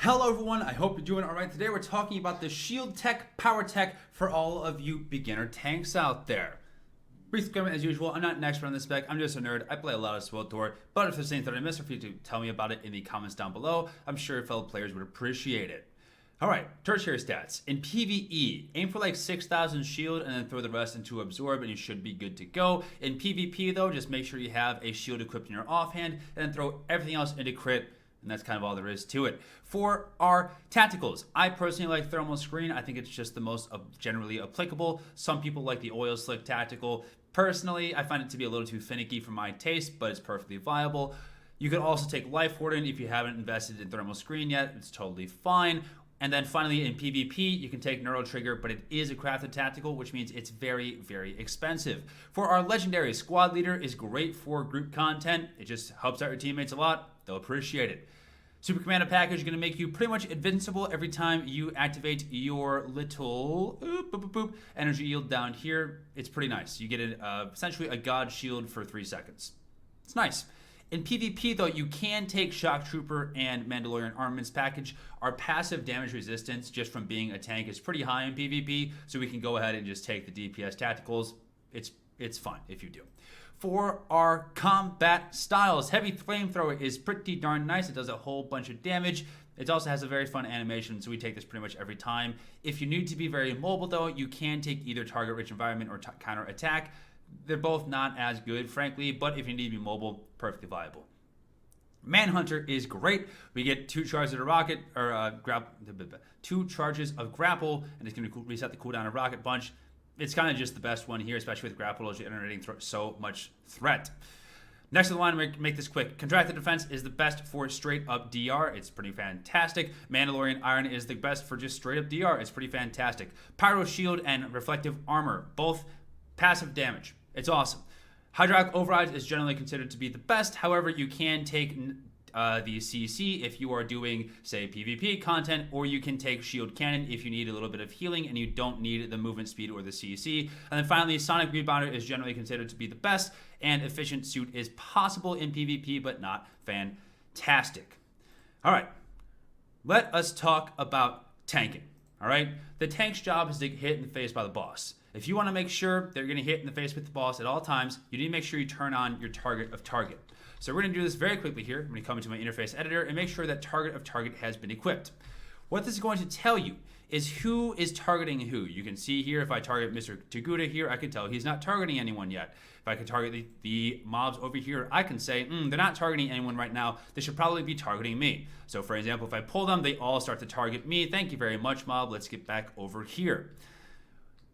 Hello everyone, I hope you're doing alright. Today we're talking about the SWTOR Powertech for all of you beginner tanks out there. Brief disclaimer as usual, I'm not an expert on this spec, I'm just a nerd. I play a lot of SWTOR, but if there's anything that I missed, feel free to tell me about it in the comments down below. I'm sure fellow players would appreciate it. Alright, tertiary stats. In PvE, aim for like 6,000 shield and then throw the rest into absorb and you should be good to go. In PvP though, just make sure you have a shield equipped in your offhand and then throw everything else into crit. And that's kind of all there is to it. For our tacticals, I personally like thermal screen. I think it's just the most generally applicable. Some people like the oil slick tactical. Personally, I find it to be a little too finicky for my taste, but it's perfectly viable. You could also take life warden if you haven't invested in thermal screen yet. It's totally fine. And then finally in PvP, you can take Neural Trigger, but it is a crafted tactical, which means it's very, very expensive. For our legendary, Squad Leader is great for group content. It just helps out your teammates a lot. They'll appreciate it. Super Commander Package is going to make you pretty much invincible every time you activate your little energy yield down here. It's pretty nice. You get essentially a God Shield for 3 seconds. It's nice. In PvP, though, you can take Shock Trooper and Mandalorian Armaments Package. Our passive damage resistance, just from being a tank, is pretty high in PvP, so we can go ahead and just take the DPS Tacticals. It's fun if you do. For our combat styles, Heavy Flamethrower is pretty darn nice. It does a whole bunch of damage. It also has a very fun animation, so we take this pretty much every time. If you need to be very mobile, though, you can take either Target-Rich Environment or Counter Attack. They're both not as good, frankly, but if you need to be mobile, perfectly viable. Manhunter is great. We get 2 charges of rocket, or 2 charges of grapple, and it's going to reset the cooldown of Rocket Punch. It's kind of just the best one here, especially with grapple as you're generating so much threat. Next in the line, we make this quick. Contracted Defense is the best for straight up DR. It's pretty fantastic. Mandalorian Iron is the best for just straight up DR. It's pretty fantastic. Pyro Shield and Reflective Armor, both passive damage. It's awesome. Hydraulic Override is generally considered to be the best. However, you can take the CC if you are doing, say, PvP content, or you can take Shield Cannon if you need a little bit of healing and you don't need the movement speed or the CC. And then finally, Sonic Rebounder is generally considered to be the best, and Efficient Suit is possible in PvP, but not fantastic. All right, let us talk about tanking. All right, the tank's job is to get hit in the face by the boss. If you want to make sure they're going to hit in the face with the boss at all times, you need to make sure you turn on your target of target. So we're going to do this very quickly here. I'm going to come into my interface editor and make sure that target of target has been equipped. What this is going to tell you is who is targeting who. You can see here, if I target Mr. Taguda here, I can tell he's not targeting anyone yet. If I can target the mobs over here, I can say, they're not targeting anyone right now. They should probably be targeting me. So for example, if I pull them, they all start to target me. Thank you very much, mob. Let's get back over here.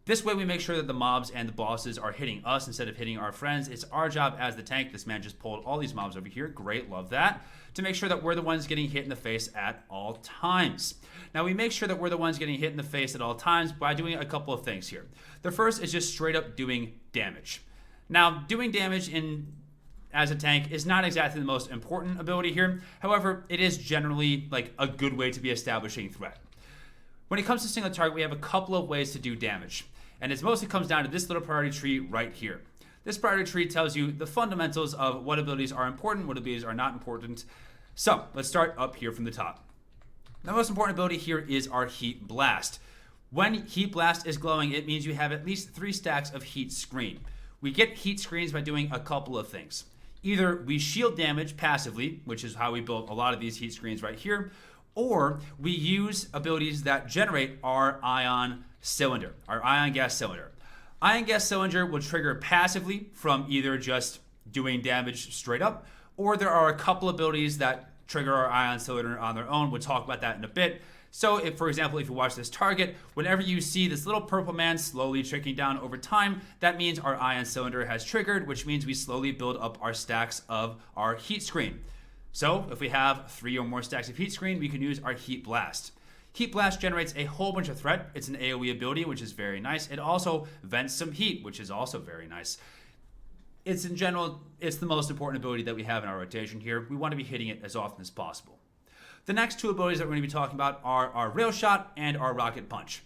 This way we make sure that the mobs and the bosses are hitting us instead of hitting our friends. It's our job as the tank. This man just pulled all these mobs over here. Great, love that. To make sure that we're the ones getting hit in the face at all times. Now we make sure that we're the ones getting hit in the face at all times by doing a couple of things here. The first is just straight up doing damage. Now doing damage as a tank is not exactly the most important ability here. However, it is generally like a good way to be establishing threat. When it comes to single target, we have a couple of ways to do damage. And it mostly comes down to this little priority tree right here. This priority tree tells you the fundamentals of what abilities are important, what abilities are not important. So let's start up here from the top. The most important ability here is our Heat Blast. When Heat Blast is glowing, it means you have at least 3 stacks of heat screen. We get heat screens by doing a couple of things. Either we shield damage passively, which is how we built a lot of these heat screens right here, or we use abilities that generate our ion cylinder, our ion gas cylinder. Ion gas cylinder will trigger passively from either just doing damage straight up, or there are a couple abilities that trigger our ion cylinder on their own. We'll talk about that in a bit. So if, for example, if you watch this target, whenever you see this little purple man slowly trickling down over time, that means our ion cylinder has triggered, which means we slowly build up our stacks of our heat screen. So if we have 3 or more stacks of heat screen, we can use our Heat Blast. Heat Blast generates a whole bunch of threat. It's an AoE ability, which is very nice. It also vents some heat, which is also very nice. It's in general, it's the most important ability that we have in our rotation here. We want to be hitting it as often as possible. The next 2 abilities that we're going to be talking about are our Rail Shot and our Rocket Punch.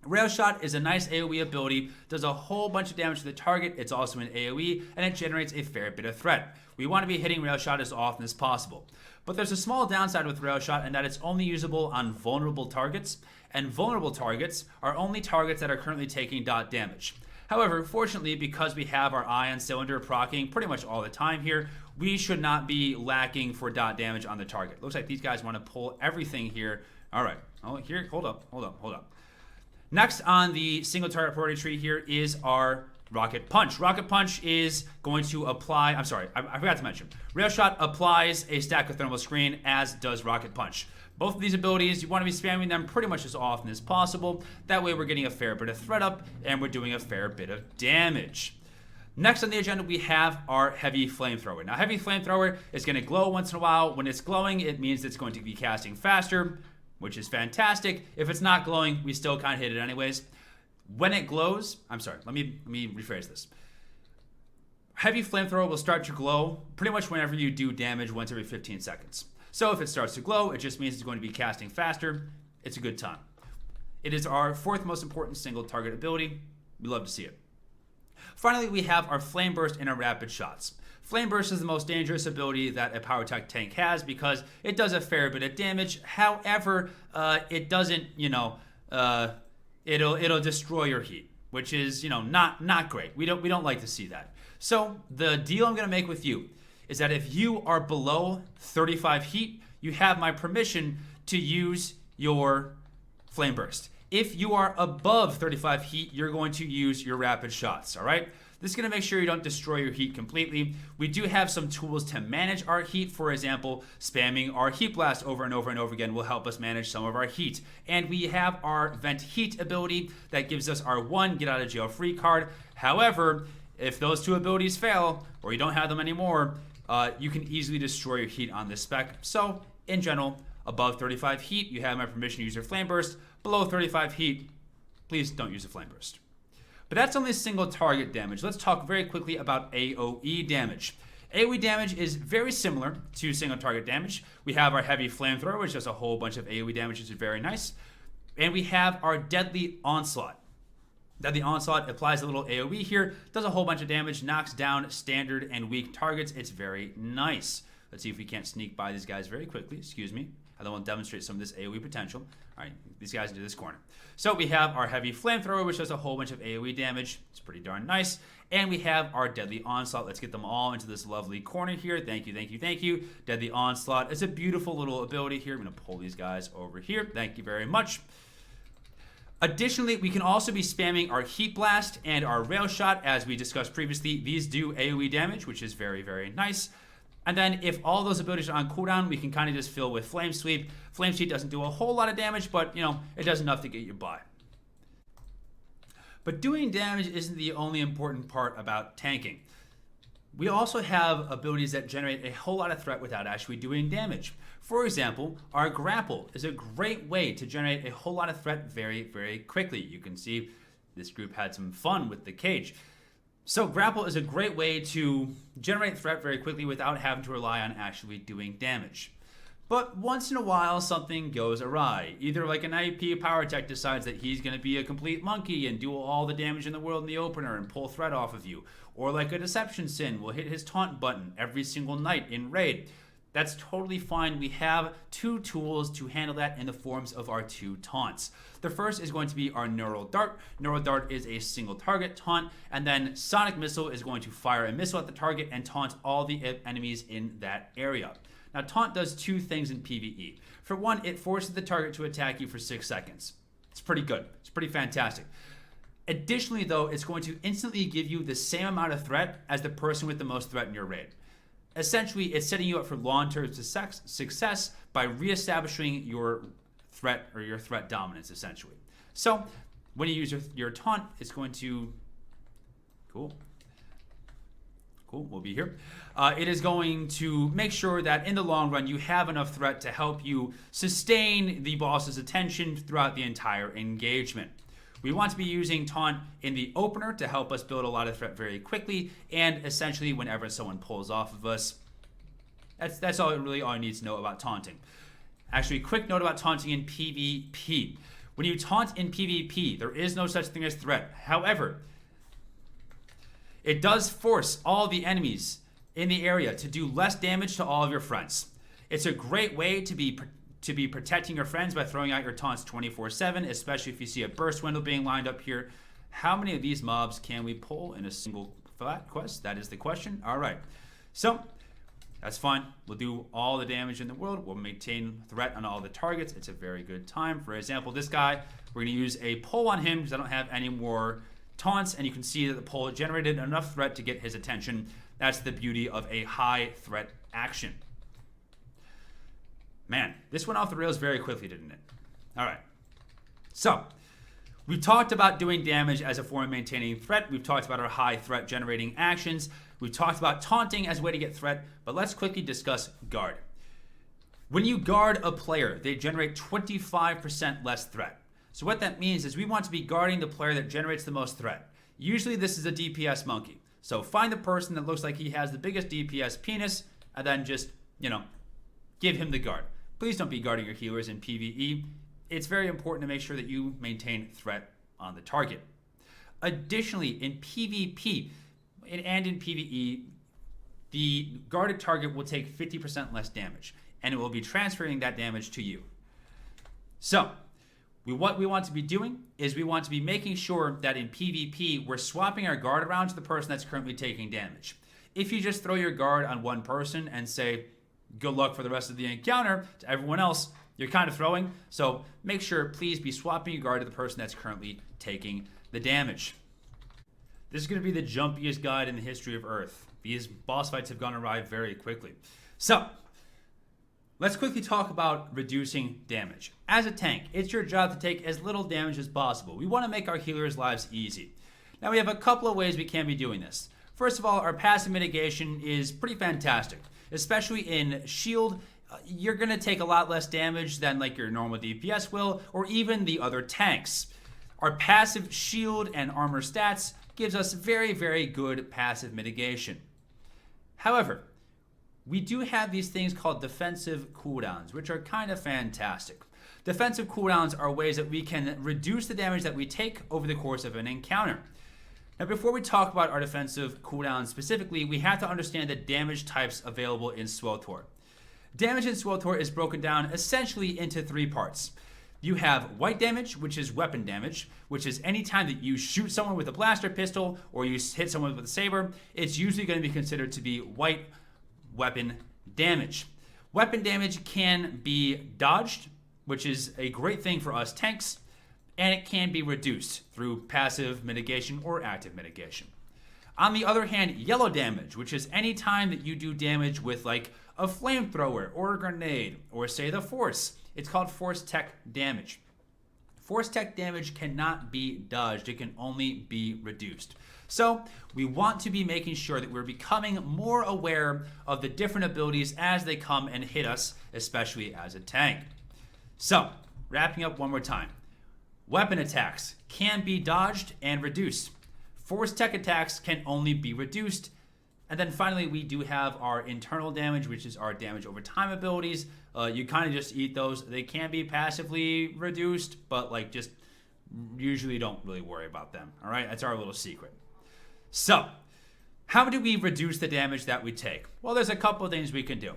Rail Shot is a nice AoE ability, does a whole bunch of damage to the target, it's also an AoE, and it generates a fair bit of threat. We want to be hitting Rail Shot as often as possible. But there's a small downside with Rail Shot in that it's only usable on vulnerable targets, and vulnerable targets are only targets that are currently taking dot damage. However, fortunately, because we have our Ion Cylinder proccing pretty much all the time here, we should not be lacking for dot damage on the target. Looks like these guys want to pull everything here. All right, here, hold up. Next on the single target priority tree here is our Rocket Punch. Rocket Punch is going to apply, I forgot to mention. Rail Shot applies a stack of thermal screen, as does Rocket Punch. Both of these abilities, you want to be spamming them pretty much as often as possible. That way we're getting a fair bit of threat up and we're doing a fair bit of damage. Next on the agenda, we have our Heavy Flamethrower. Now, Heavy Flamethrower is going to glow once in a while. When it's glowing, it means it's going to be casting faster, which is fantastic. If it's not glowing, we still kind of hit it anyways. When it glows, let me rephrase this. Heavy Flamethrower will start to glow pretty much whenever you do damage once every 15 seconds. So if it starts to glow, it just means it's going to be casting faster. It's a good time. It is our fourth most important single target ability. We love to see it. Finally, we have our Flame Burst and our Rapid Shots. Flame Burst is the most dangerous ability that a Powertech tank has because it does a fair bit of damage. However, it doesn't, it'll destroy your heat, which is, not great. We don't like to see that. So the deal I'm gonna make with you is that if you are below 35 heat, you have my permission to use your Flame Burst. If you are above 35 heat, you're going to use your Rapid Shots, all right? This is going to make sure you don't destroy your heat completely. We do have some tools to manage our heat. For example, spamming our Heat Blast over and over and over again will help us manage some of our heat. And we have our Vent Heat ability that gives us our 1 get out of jail free card. However, if those two abilities fail or you don't have them anymore, you can easily destroy your heat on this spec. So in general, above 35 heat, you have my permission to use your Flame Burst. Below 35 heat, please don't use a Flame Burst. But that's only single target damage. Let's talk very quickly about AoE damage. AoE damage is very similar to single target damage. We have our Heavy Flamethrower, which does a whole bunch of AoE damage, which is very nice. And we have our Deadly Onslaught. Deadly Onslaught applies a little AoE here, does a whole bunch of damage, knocks down standard and weak targets. It's very nice. Let's see if we can't sneak by these guys very quickly. Excuse me. I don't want to demonstrate some of this AoE potential. All right, these guys into this corner. So we have our Heavy Flamethrower, which does a whole bunch of AoE damage. It's pretty darn nice. And we have our Deadly Onslaught. Let's get them all into this lovely corner here. Thank you. Deadly Onslaught is a beautiful little ability here. I'm going to pull these guys over here. Thank you very much. Additionally, we can also be spamming our Heat Blast and our Rail Shot. As we discussed previously, these do AoE damage, which is very, very nice. And then if all those abilities are on cooldown, we can kind of just fill with Flame Sweep. Flame Sweep doesn't do a whole lot of damage, but it does enough to get you by. But doing damage isn't the only important part about tanking. We also have abilities that generate a whole lot of threat without actually doing damage. For example, our Grapple is a great way to generate a whole lot of threat very, very quickly. You can see this group had some fun with the cage. So Grapple is a great way to generate threat very quickly without having to rely on actually doing damage. But once in a while, something goes awry. Either like an IP Powertech decides that he's going to be a complete monkey and do all the damage in the world in the opener and pull threat off of you. Or like a Deception Sin will hit his taunt button every single night in raid. That's totally fine. We have two tools to handle that in the forms of our two taunts. The first is going to be our Neural Dart. Neural Dart is a single target taunt, and then Sonic Missile is going to fire a missile at the target and taunt all the enemies in that area. Now, taunt does two things in PvE. For one, it forces the target to attack you for 6 seconds. It's pretty good. It's pretty fantastic. Additionally, though, it's going to instantly give you the same amount of threat as the person with the most threat in your raid. Essentially, it's setting you up for long-term success by reestablishing your threat or your threat dominance, essentially. So when you use your taunt, it's going to... Cool, we'll be here. It is going to make sure that in the long run, you have enough threat to help you sustain the boss's attention throughout the entire engagement. We want to be using taunt in the opener to help us build a lot of threat very quickly, and essentially whenever someone pulls off of us. That's all you need to know about taunting. Actually, quick note about taunting in PvP. When you taunt in PvP, there is no such thing as threat. However, it does force all the enemies in the area to do less damage to all of your friends. It's a great way to be protecting your friends by throwing out your taunts 24/7, especially if you see a burst window being lined up here. How many of these mobs can we pull in a single flat quest? That is the question. All right. So that's fine. We'll do all the damage in the world. We'll maintain threat on all the targets. It's a very good time. For example, this guy, we're going to use a pull on him because I don't have any more taunts, and you can see that the pull generated enough threat to get his attention. That's the beauty of a high threat action. Man, this went off the rails very quickly, didn't it? All right. So we talked about doing damage as a form of maintaining threat. We've talked about our high threat generating actions. We've talked about taunting as a way to get threat, but let's quickly discuss guard. When you guard a player, they generate 25% less threat. So what that means is we want to be guarding the player that generates the most threat. Usually this is a DPS monkey. So find the person that looks like he has the biggest DPS penis and then just, give him the guard. Please don't be guarding your healers in PvE. It's very important to make sure that you maintain threat on the target. Additionally, in PvP and in PvE, the guarded target will take 50% less damage, and it will be transferring that damage to you. So what we want to be doing is we want to be making sure that in PvP, we're swapping our guard around to the person that's currently taking damage. If you just throw your guard on one person and say, good luck for the rest of the encounter to everyone else, you're kind of throwing. So make sure, please be swapping your guard to the person that's currently taking the damage. This is going to be the jumpiest guide in the history of Earth. These boss fights have gone awry very quickly. So let's quickly talk about reducing damage. As a tank, it's your job to take as little damage as possible. We want to make our healers' lives easy. Now we have a couple of ways we can be doing this. First of all, our passive mitigation is pretty fantastic. Especially in shield, you're going to take a lot less damage than like your normal DPS will, or even the other tanks. Our passive shield and armor stats gives us very, very good passive mitigation. However, we do have these things called defensive cooldowns, which are kind of fantastic. Defensive cooldowns are ways that we can reduce the damage that we take over the course of an encounter. Now, before we talk about our defensive cooldowns specifically, we have to understand the damage types available in SWTOR. Damage in SWTOR is broken down essentially into three parts. You have white damage, which is weapon damage, which is any time that you shoot someone with a blaster pistol or you hit someone with a saber, it's usually going to be considered to be white weapon damage. Weapon damage can be dodged, which is a great thing for us tanks, and it can be reduced through passive mitigation or active mitigation. On the other hand, yellow damage, which is any time that you do damage with like a flamethrower or a grenade or say the force, it's called force tech damage. Force tech damage cannot be dodged, it can only be reduced. So we want to be making sure that we're becoming more aware of the different abilities as they come and hit us, especially as a tank. So, wrapping up one more time. Weapon attacks can be dodged and reduced. Force tech attacks can only be reduced. And then finally, we do have our internal damage, which is our damage over time abilities. You kind of just eat those. They can be passively reduced, but like just usually don't really worry about them. All right, that's our little secret. So, how do we reduce the damage that we take? Well, there's a couple of things we can do.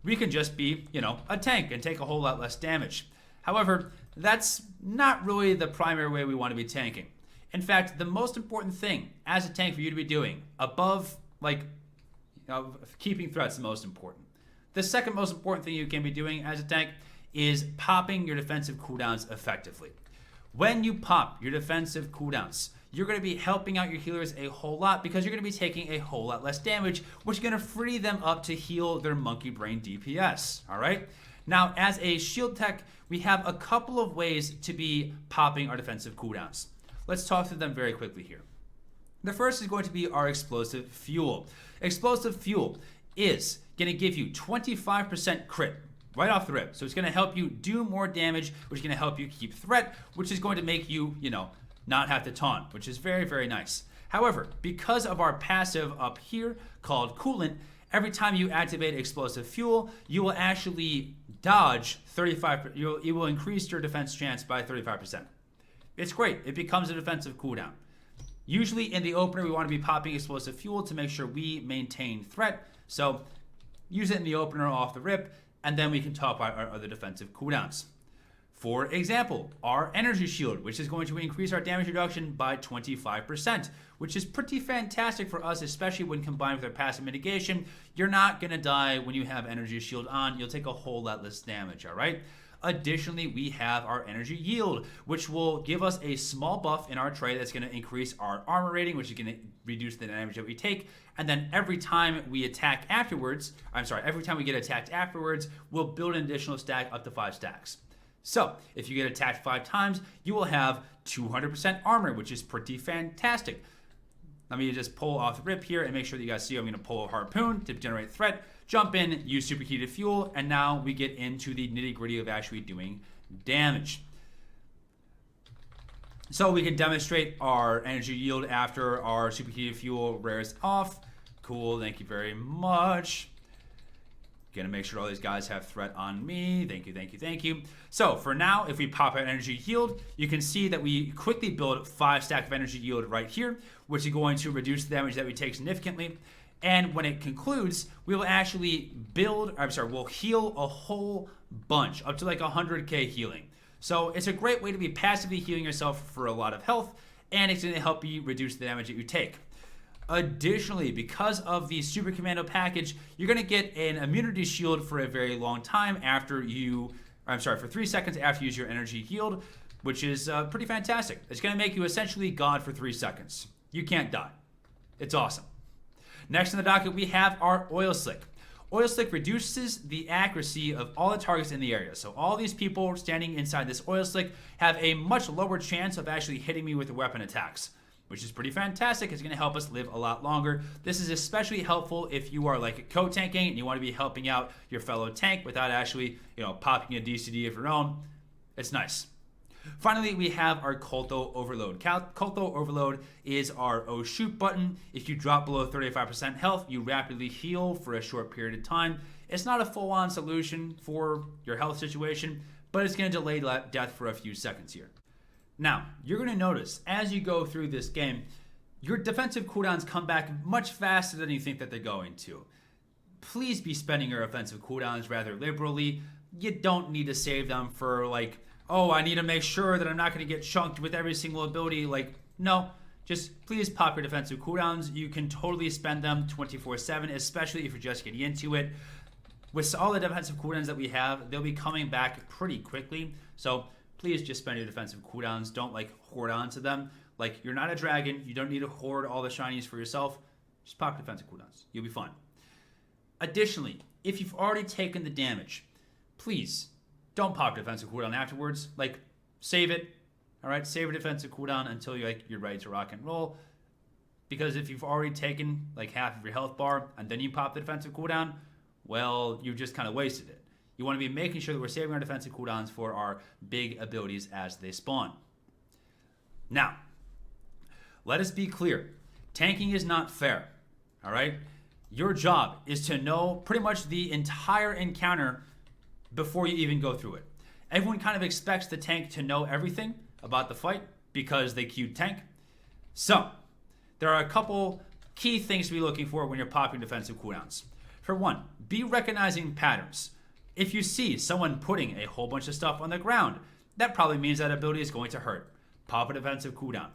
We can just be, a tank and take a whole lot less damage. However, that's not really the primary way we want to be tanking. In fact, the most important thing as a tank for you to be doing, above keeping threats the most important. The second most important thing you can be doing as a tank is popping your defensive cooldowns effectively. When you pop your defensive cooldowns, you're going to be helping out your healers a whole lot because you're going to be taking a whole lot less damage, which is going to free them up to heal their monkey brain DPS. All right. Now, as a shield tech, we have a couple of ways to be popping our defensive cooldowns. Let's talk through them very quickly here. The first is going to be our explosive fuel. Explosive fuel is going to give you 25% crit right off the rip. So it's going to help you do more damage, which is going to help you keep threat, which is going to make you, not have to taunt, which is very, very nice. However, because of our passive up here called coolant, every time you activate explosive fuel, you will actually dodge 35%. It will increase your defense chance by 35%. It's great. It becomes a defensive cooldown. Usually in the opener, we want to be popping explosive fuel to make sure we maintain threat. So use it in the opener off the rip, and then we can top out our other defensive cooldowns. For example, our energy shield, which is going to increase our damage reduction by 25%, which is pretty fantastic for us, especially when combined with our passive mitigation. You're not going to die when you have energy shield on. You'll take a whole lot less damage, all right? Additionally, we have our energy yield, which will give us a small buff in our tray that's going to increase our armor rating, which is going to reduce the damage that we take. And then every time we attack afterwards, every time we get attacked afterwards, we'll build an additional stack up to 5 stacks. So if you get attacked 5 times, you will have 200% armor, which is pretty fantastic. Let me just pull off the rip here and make sure that you guys see I'm going to pull a harpoon to generate threat, jump in, use superheated fuel, and now we get into the nitty-gritty of actually doing damage. So we can demonstrate our energy yield after our superheated fuel wears off. Cool, thank you very much. Gonna make sure all these guys have threat on me. Thank you, thank you, thank you. So for now, if we pop out energy yield, you can see that we quickly build 5 stack of energy yield right here, which is going to reduce the damage that we take significantly. And when it concludes, we will actually we'll heal a whole bunch, up to like 100k healing. So it's a great way to be passively healing yourself for a lot of health, and it's gonna help you reduce the damage that you take. Additionally, because of the Super Commando package, you're going to get an immunity shield for a very long time for 3 seconds after you use your energy yield, which is pretty fantastic. It's going to make you essentially God for 3 seconds. You can't die. It's awesome. Next on the docket, we have our Oil Slick. Oil Slick reduces the accuracy of all the targets in the area. So all these people standing inside this Oil Slick have a much lower chance of actually hitting me with the weapon attacks, which is pretty fantastic. It's going to help us live a lot longer. This is especially helpful if you are like co-tanking and you want to be helping out your fellow tank without actually, popping a DCD of your own. It's nice. Finally, we have our Colto Overload. Colto Overload is our Oh Shoot button. If you drop below 35% health, you rapidly heal for a short period of time. It's not a full-on solution for your health situation, but it's going to delay death for a few seconds here. Now, you're going to notice as you go through this game, your defensive cooldowns come back much faster than you think that they're going to. Please be spending your offensive cooldowns rather liberally. You don't need to save them for I need to make sure that I'm not going to get chunked with every single ability. No, just please pop your defensive cooldowns. You can totally spend them 24/7, especially if you're just getting into it. With all the defensive cooldowns that we have, they'll be coming back pretty quickly. So please just spend your defensive cooldowns. Don't hoard onto them. You're not a dragon. You don't need to hoard all the shinies for yourself. Just pop defensive cooldowns. You'll be fine. Additionally, if you've already taken the damage, please don't pop defensive cooldown afterwards. Save it. All right, save a defensive cooldown until you're ready to rock and roll. Because if you've already taken half of your health bar and then you pop the defensive cooldown, well, you just kind of wasted it. You want to be making sure that we're saving our defensive cooldowns for our big abilities as they spawn. Now, let us be clear. Tanking is not fair, all right? Your job is to know pretty much the entire encounter before you even go through it. Everyone kind of expects the tank to know everything about the fight because they queued tank. So, there are a couple key things to be looking for when you're popping defensive cooldowns. For one, be recognizing patterns. If you see someone putting a whole bunch of stuff on the ground, that probably means that ability is going to hurt. Pop a defensive cooldown.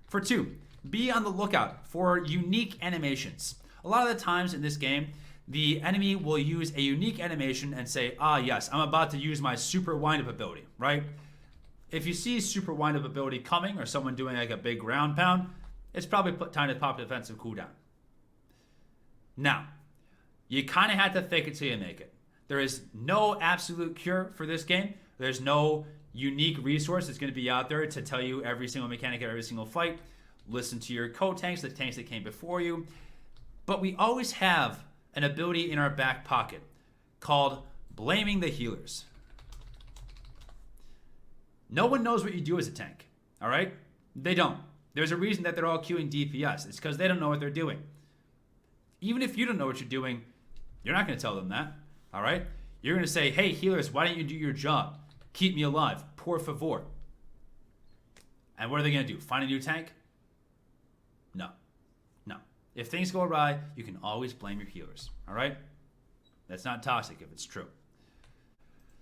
For two, be on the lookout for unique animations. A lot of the times in this game, the enemy will use a unique animation and say, yes, I'm about to use my super windup ability, right? If you see super windup ability coming or someone doing a big ground pound, it's probably time to pop a defensive cooldown. Now, you kind of have to fake it till you make it. There is no absolute cure for this game. There's no unique resource that's going to be out there to tell you every single mechanic of every single fight. Listen to your co-tanks, the tanks that came before you. But we always have an ability in our back pocket called blaming the healers. No one knows what you do as a tank, all right? They don't. There's a reason that they're all queuing DPS. It's because they don't know what they're doing. Even if you don't know what you're doing, you're not going to tell them that, all right? You're going to say, hey, healers, why don't you do your job? Keep me alive. Por favor. And what are they going to do? Find a new tank? No. No. If things go awry, you can always blame your healers. All right? That's not toxic if it's true.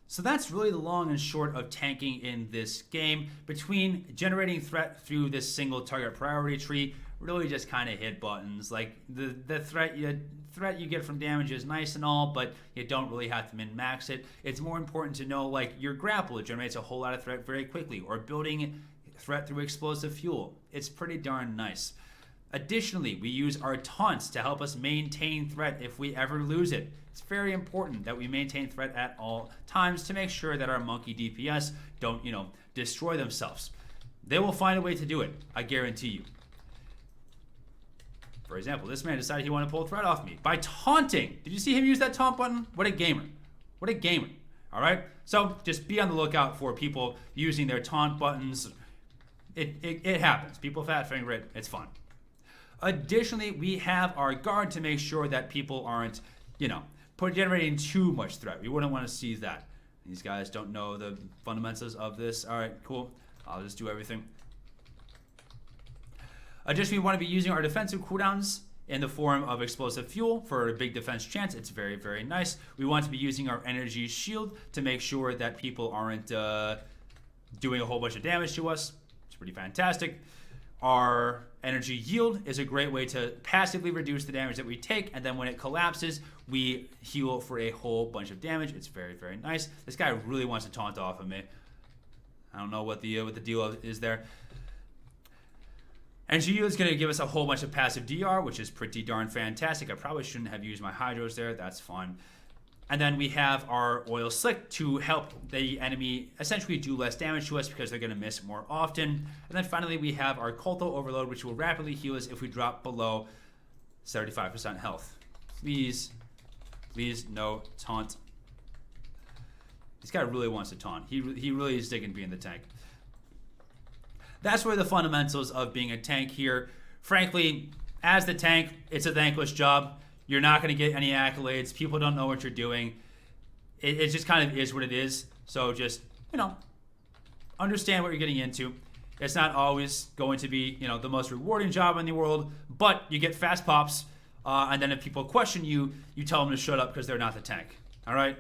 So that's really the long and short of tanking in this game. Between generating threat through this single target priority tree, really just kind of hit buttons. Like the threat you get from damage is nice and all, but you don't really have to min-max it. It's more important to know like your grapple generates a whole lot of threat very quickly, or building threat through explosive fuel. It's pretty darn nice. Additionally, we use our taunts to help us maintain threat if we ever lose it. It's very important that we maintain threat at all times to make sure that our monkey DPS don't, destroy themselves. They will find a way to do it, I guarantee you. For example, this man decided he wanted to pull a threat off me by taunting. Did you see him use that taunt button? What a gamer. What a gamer. All right? So just be on the lookout for people using their taunt buttons. It happens. People fat finger it. It's fun. Additionally, we have our guard to make sure that people aren't, generating too much threat. We wouldn't want to see that. These guys don't know the fundamentals of this. All right, cool. I'll just do everything. Additionally, we want to be using our defensive cooldowns in the form of explosive fuel for a big defense chance. It's very, very nice. We want to be using our energy shield to make sure that people aren't doing a whole bunch of damage to us. It's pretty fantastic. Our energy yield is a great way to passively reduce the damage that we take, and then when it collapses, we heal for a whole bunch of damage. It's very, very nice. This guy really wants to taunt off of me. I don't know what the deal is there. Energy yield is going to give us a whole bunch of passive DR, which is pretty darn fantastic. I probably shouldn't have used my hydros there. That's fine. And then we have our oil slick to help the enemy essentially do less damage to us because they're going to miss more often. And then finally we have our Colto overload, which will rapidly heal us if we drop below 75% health. Please, no taunt. This guy really wants to taunt. He really is digging being the tank. That's where the fundamentals of being a tank here. Frankly, as the tank, it's a thankless job. You're not going to get any accolades. People don't know what you're doing. It just kind of is what it is. So just, understand what you're getting into. It's not always going to be, the most rewarding job in the world, but you get fast pops. And then if people question you, you tell them to shut up because they're not the tank. All right?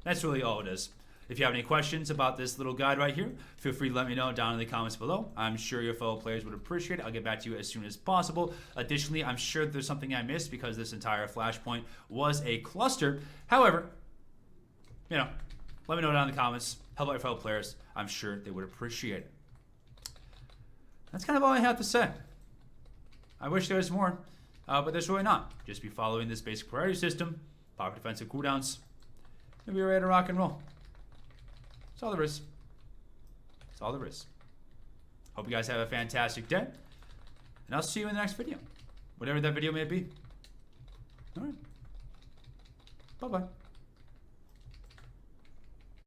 That's really all it is. If you have any questions about this little guide right here, feel free to let me know down in the comments below. I'm sure your fellow players would appreciate it. I'll get back to you as soon as possible. Additionally, I'm sure there's something I missed because this entire flashpoint was a cluster. However, let me know down in the comments. Help out your fellow players. I'm sure they would appreciate it. That's kind of all I have to say. I wish there was more, but there's really not. Just be following this basic priority system, power defensive cooldowns, and be ready to rock and roll. That's all there is. That's all there is. Hope you guys have a fantastic day. And I'll see you in the next video. Whatever that video may be. All right. Bye-bye.